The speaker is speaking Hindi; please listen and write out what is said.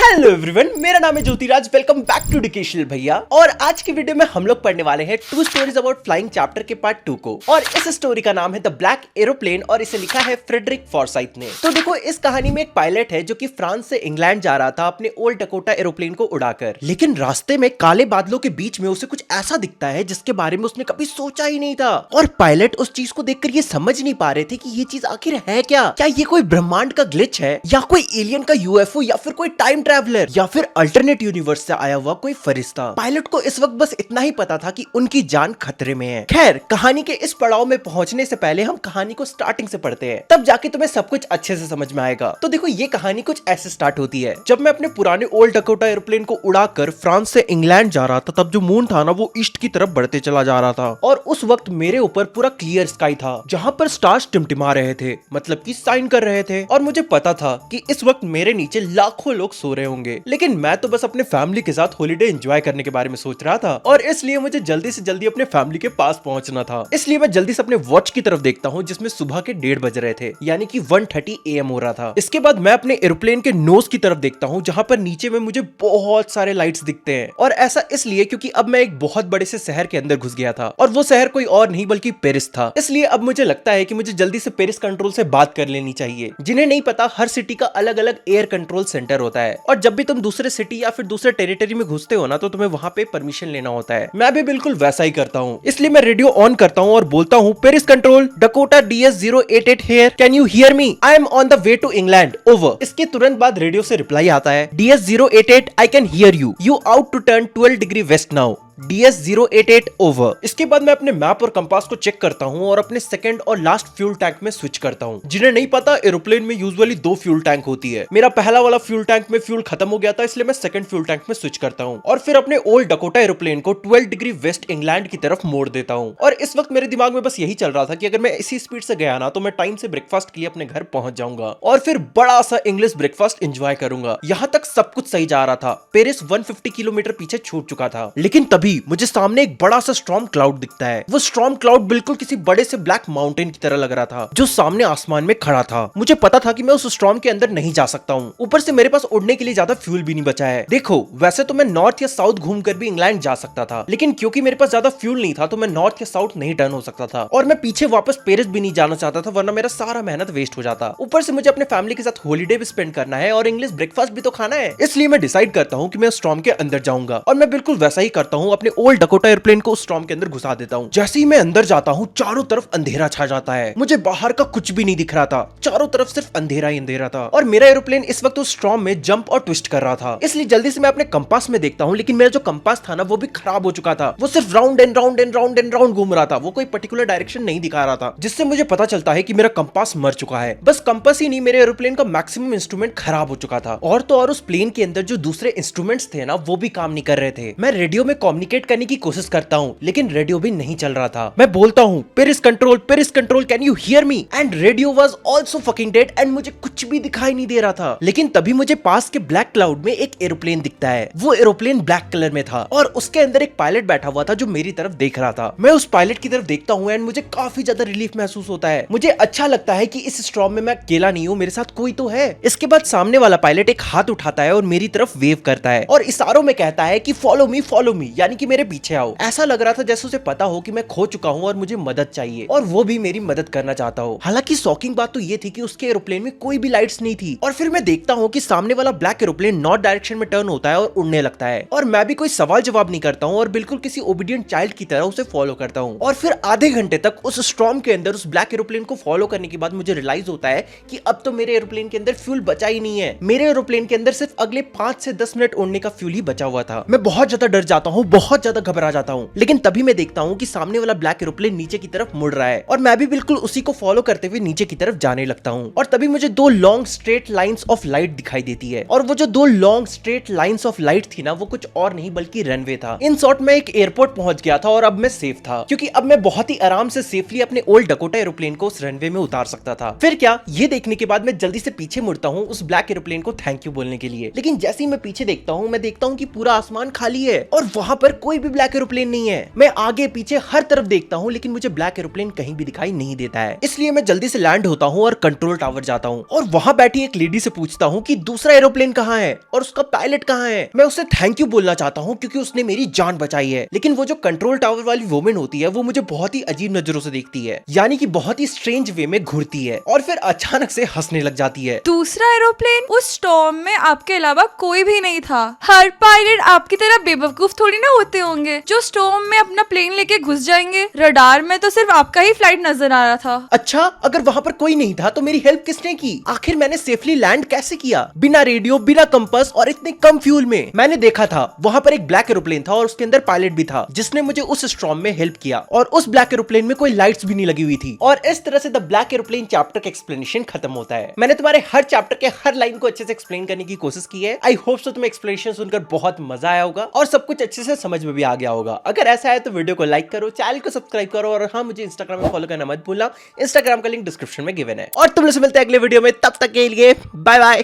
हेलो एवरीवन, मेरा नाम है Jyotiraj. Welcome back to educational Bhaiya. और आज की वीडियो में हम लोग पढ़ने वाले हैं two stories about flying chapter के पार्ट 2 को। और इस स्टोरी का नाम है द ब्लैक एरोप्लेन और इसे लिखा है फ्रेडरिक फॉरसाइथ ने। तो देखो, इस कहानी में एक पायलट है जो कि फ्रांस से इंग्लैंड जा रहा था अपने ओल्ड डकोटा एरोप्लेन को उड़ाकर, लेकिन रास्ते में काले बादलों के बीच में उसे कुछ ऐसा दिखता है जिसके बारे में उसने कभी सोचा ही नहीं था। और पायलट उस चीज को देखकर ये समझ नहीं पा रहे थे कि ये चीज आखिर है क्या ये कोई ब्रह्मांड का ग्लिच है, या कोई एलियन का यूएफओ, या फिर कोई टाइम ट्रैवलर, या फिर अल्टरनेट यूनिवर्स से आया हुआ कोई फरिश्ता। पायलट को इस वक्त बस इतना ही पता था कि उनकी जान खतरे में है। खैर, कहानी के इस पड़ाव में पहुंचने से पहले हम कहानी को स्टार्टिंग से पढ़ते हैं, तब जाके तुम्हें सब कुछ अच्छे से समझ में आएगा। तो देखो, ये कहानी कुछ ऐसे स्टार्ट होती है। जब मैं अपने पुराने ओल्ड डकोटा एरोप्लेन को उड़ाकर फ्रांस से इंग्लैंड जा रहा था, तब जो मून था ना, वो ईस्ट की तरफ बढ़ते चला जा रहा था। और उस वक्त मेरे ऊपर पूरा क्लियर स्काई था, जहां पर स्टार्स टिमटिमा रहे थे, मतलब कि साइन कर रहे थे। और मुझे पता था कि इस वक्त मेरे नीचे लाखों लोग सो रहे होंगे, लेकिन मैं तो बस अपने फैमिली के साथ हॉलिडे एंजॉय करने के बारे में सोच रहा था। और इसलिए मुझे जल्दी से जल्दी अपने फैमिली के पास पहुंचना था। इसलिए मैं जल्दी से अपने वॉच की तरफ देखता हूँ, जिसमें सुबह के 1:30 बज रहे थे, यानी कि 1:30 AM हो रहा था। इसके बाद मैं अपने एरोप्लेन के नोज की तरफ देखता हूँ, जहां पर नीचे में मुझे बहुत सारे लाइट्स दिखते हैं। और ऐसा इसलिए क्योंकि अब मैं एक बहुत बड़े से शहर के अंदर घुस गया था, और वो शहर कोई और नहीं बल्कि पेरिस था। इसलिए अब मुझे लगता है कि मुझे जल्दी से पेरिस कंट्रोल से बात कर लेनी चाहिए। जिन्हें नहीं पता, हर सिटी का अलग अलग एयर कंट्रोल सेंटर होता है, और जब भी तुम दूसरे सिटी या फिर दूसरे टेरिटरी में घुसते हो ना, तो तुम्हें वहां पे परमिशन लेना होता है। मैं भी बिल्कुल वैसा ही करता हूँ। इसलिए मैं रेडियो ऑन करता हूँ और बोलता हूँ, Paris control, Dakota DS-088 here, can you hear me? I am on the way to England, over. इसके तुरंत बाद रेडियो से रिप्लाई आता है, DS-088 I can hear you, you out to turn 12 degree west now, DS-088 over. इसके बाद मैं अपने मैप और कंपास को चेक करता हूं और अपने सेकंड और लास्ट फ्यूल टैंक में स्विच करता हूं। जिन्हें नहीं पता, एरोप्लेन में यूजुअली 2 फ्यूल टैंक होती है। मेरा पहला वाला फ्यूल टैंक में फ्यूल खत्म हो गया था, इसलिए मैं सेकंड फ्यूल टैंक में स्विच करता हूं। और फिर अपने ओल्ड डकोटा एरोप्लेन को 12 डिग्री वेस्ट इंग्लैंड की तरफ मोड़ देता हूं। और इस वक्त मेरे दिमाग में बस यही चल रहा था कि अगर मैं इसी स्पीड से गया ना, तो मैं टाइम से ब्रेकफास्ट के लिए अपने घर पहुंच जाऊंगा और फिर बड़ा सा इंग्लिश ब्रेकफास्ट एंजॉय करूंगा। यहां तक सब कुछ सही जा रहा था। पेरिस 150 किलोमीटर पीछे छूट चुका था, लेकिन तभी मुझे सामने एक बड़ा सा स्टॉर्म क्लाउड दिखता है। वो स्टॉर्म क्लाउड बिल्कुल किसी बड़े से ब्लैक माउंटेन की तरह लग रहा था, जो सामने आसमान में खड़ा था। मुझे पता था कि मैं उस स्टॉर्म के अंदर नहीं जा सकता हूँ। ऊपर से मेरे पास उड़ने के लिए ज्यादा फ्यूल भी नहीं बचा है। देखो, वैसे तो मैं नॉर्थ या साउथ घूमकर भी इंग्लैंड जा सकता था, लेकिन क्योंकि मेरे पास ज्यादा फ्यूल नहीं था, तो मैं नॉर्थ या साउथ नहीं टर्न हो सकता था। और मैं पीछे वापस पेरिस भी नहीं जाना चाहता था, वरना मेरा सारा मेहनत वेस्ट हो जाता। ऊपर से मुझे अपने फैमिली के साथ हॉलीडे भी स्पेंड करना है और इंग्लिश ब्रेकफास्ट भी तो खाना है। इसलिए मैं डिसाइड करता हूँ कि मैं स्टॉर्म के अंदर जाऊंगा, और मैं बिल्कुल वैसा ही करता हूँ। अपने ओल्ड डकोटा एयरप्लेन को स्टॉर्म के अंदर घुसा देता हूँ। जैसे ही मैं अंदर जाता हूँ, चारों तरफ अंधेरा छा जाता है। मुझे बाहर का कुछ भी नहीं दिख रहा था, चारों तरफ सिर्फ अंधेरा ही अंधेरा था। और मेरा एरोप्लेन इस वक्त उस स्टॉर्म में जंप और ट्विस्ट कर रहा था। इसलिए जल्दी से मैं अपने कंपास में देखता हूँ, लेकिन मेरा जो कंपास था ना, वो भी खराब हो चुका था। वो सिर्फ round and round and round and round घूम रहा था। वो कोई पर्टिकुलर डायरेक्शन नहीं दिखा रहा था, जिससे मुझे पता चलता है कि मेरा कंपास मर चुका है। बस कंपास ही नहीं, मेरे एरोप्लेन का मैक्सिमम इंस्ट्रूमेंट खराब हो चुका था। और तो और उस प्लेन के अंदर जो दूसरे इंस्ट्रूमेंट्स थे ना, वो भी काम नहीं कर रहे थे। मैं रेडियो में कम्युनिकेट करने की कोशिश करता हूँ, लेकिन रेडियो भी नहीं चल रहा था। मैं बोलता हूँ, Paris control, can you hear me? And radio was also fucking dead, and मुझे कुछ भी दिखाई नहीं दे रहा था। लेकिन तभी मुझे पास के ब्लैक क्लाउड में एक एरोप्लेन दिखता है। वो एरोप्लेन ब्लैक कलर में था, और उसके अंदर एक पायलट बैठा हुआ था जो मेरी तरफ देख रहा था। मैं उस पायलट की तरफ देखता हूँ, एंड मुझे काफी ज्यादा रिलीफ महसूस होता है। मुझे अच्छा लगता है कि इस स्टॉर्म में मैं अकेला नहीं हूँ, मेरे साथ कोई तो है। इसके बाद सामने वाला पायलट एक हाथ उठाता है और मेरी तरफ वेव करता है, और इशारों में कहता है कि फॉलो मी, यानी कि मेरे पीछे आओ। ऐसा लग रहा था जैसे उसे पता हो कि मैं खो चुका हूँ और मुझे मदद चाहिए, और वो भी मेरी मदद करना चाहता हो। हालांकि शॉकिंग बात तो ये थी कि उसके एरोप्लेन में कोई भी लाइट्स नहीं थी। और फिर मैं देखता हूँ कि सामने वाला ब्लैक एरोप्लेन नॉर्थ डायरेक्शन में टर्न होता है और उड़ने लगता है। और मैं भी कोई सवाल जवाब नहीं करता हूँ, और बिल्कुल किसी ओबीडियंट चाइल्ड की तरह उसे फॉलो करता हूँ। और फिर आधे घंटे तक उस स्टॉर्म के अंदर उस ब्लैक एरोप्लेन को फॉलो करने के बाद मुझे रियलाइज होता है कि अब तो मेरे एरोप्लेन के अंदर फ्यूल बचा ही नहीं है। मेरे एरोप्लेन के अंदर सिर्फ अगले 5 से 10 मिनट उड़ने का फ्यूल ही बचा हुआ था। मैं बहुत ज्यादा डर जाता हूँ, बहुत ज्यादा घबरा जाता हूँ। लेकिन तभी मैं देखता हूँ कि सामने वाला ब्लैक एरोप्लेन नीचे की तरफ मुड़ रहा है, और मैं भी बिल्कुल उसी को फॉलो करते हुए नीचे की तरफ जाने लगता हूँ। और तभी मुझे 2 long straight lines of light दिखाई देती है, और वो जो 2 long straight lines of light थी ना, वो कुछ और नहीं बल्कि रनवे था। इन शॉर्ट में एक एयरपोर्ट पहुंच गया था, और अब मैं सेफ था, क्योंकि अब मैं बहुत ही आराम से सेफली अपने ओल्ड डकोटा एरोप्लेन को उस रनवे में उतार सकता था। फिर क्या, ये देखने के बाद मैं जल्दी से पीछे मुड़ता हूँ उस ब्लैक एरोप्लेन को थैंक यू बोलने के लिए। लेकिन जैसे ही मैं पीछे देखता हूँ, मैं देखता हूँ कि पूरा आसमान खाली है, और वहां पर कोई भी ब्लैक एरोप्लेन नहीं है। मैं आगे पीछे हर तरफ देखता हूँ लेकिन मुझे ब्लैक एरोप्लेन कहीं भी दिखाई नहीं देता है। इसलिए मैं जल्दी से लैंड होता हूँ और कंट्रोल टावर जाता हूँ और वहां बैठी एक लेडी से पूछता हूँ कि दूसरा एरोप्लेन कहाँ है और उसका पायलट कहाँ है। मैं उसे थैंक यू बोलना चाहता हूँ क्योंकि उसने मेरी जान बचाई है। लेकिन वो जो कंट्रोल टावर वाली वुमेन होती है वो मुझे बहुत ही अजीब नजरों से देखती है, यानी कि बहुत ही स्ट्रेंज वे में घूरती है और फिर अचानक से हंसने लग जाती है। दूसरा एरोप्लेन? उस स्टॉर्म में आपके अलावा कोई भी नहीं था। हर पायलट आपकी तरह बेवकूफ थोड़ी ना होते होंगे जो स्टॉर्म में अपना प्लेन लेके घुस जाएंगे। रडार में तो सिर्फ आपका ही फ्लाइट नजर आ रहा था। अच्छा, अगर वहां पर कोई नहीं था तो मेरी हेल्प किसने की? आखिर मैंने सेफली लैंड कैसे किया बिना रेडियो, बिना कंपास और इतने कम फ्यूल में? मैंने देखा था वहां पर एक ब्लैक एरोप्लेन था और उसके अंदर पायलट भी था जिसने मुझे उस स्टॉर्म में हेल्प किया और उस ब्लैक एरोप्लेन में कोई लाइट्स भी नहीं लगी हुई थी। और इस तरह से द ब्लैक एरोप्लेन चैप्टर का एक्सप्लेनेशन खत्म होता है। मैंने तुम्हारे हर चैप्टर के हर लाइन को अच्छे से एक्सप्लेन करने की कोशिश की है। आई होप सो तुम्हें एक्सप्लेनेशन सुनकर बहुत मजा आया होगा और सब कुछ अच्छे से समझ में भी आ गया होगा। अगर ऐसा है तो वीडियो को लाइक करो, चैनल को सब्सक्राइब करो और हाँ, मुझे इंस्टाग्राम में फॉलो करना मत भूलना। इंस्टाग्राम का लिंक डिस्क्रिप्शन में गिवन है। और तुम लोग से मिलते हैं अगले वीडियो में, तब तक के लिए बाय बाय।